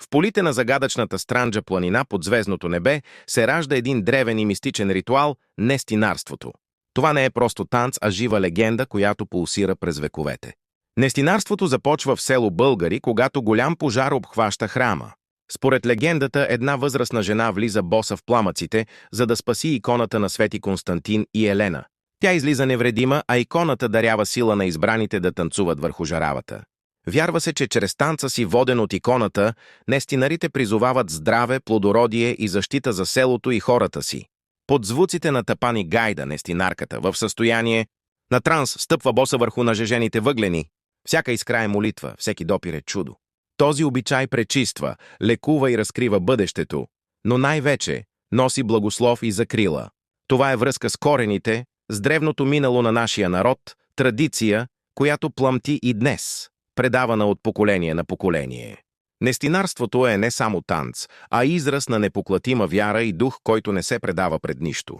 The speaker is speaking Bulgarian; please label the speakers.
Speaker 1: В полите на загадъчната Странджа планина под звездното небе се ражда един древен и мистичен ритуал – нестинарството. Това не е просто танц, а жива легенда, която пулсира през вековете. Нестинарството започва в село Българи, когато голям пожар обхваща храма. Според легендата, една възрастна жена влиза боса в пламъците, за да спаси иконата на свети Константин и Елена. Тя излиза невредима, а иконата дарява сила на избраните да танцуват върху жаравата. Вярва се, че чрез танца си, воден от иконата, нестинарите призовават здраве, плодородие и защита за селото и хората си. Под звуците на Тапани Гайда, нестинарката, в състояние на транс, стъпва боса върху нажежените въглени. Всяка искра е молитва, всеки допир е чудо. Този обичай пречиства, лекува и разкрива бъдещето, но най-вече носи благослов и закрила. Това е връзка с корените, с древното минало на нашия народ, традиция, която пламти и днес, предавана от поколение на поколение. Нестинарството е не само танц, а израз на непоклатима вяра и дух, който не се предава пред нищо.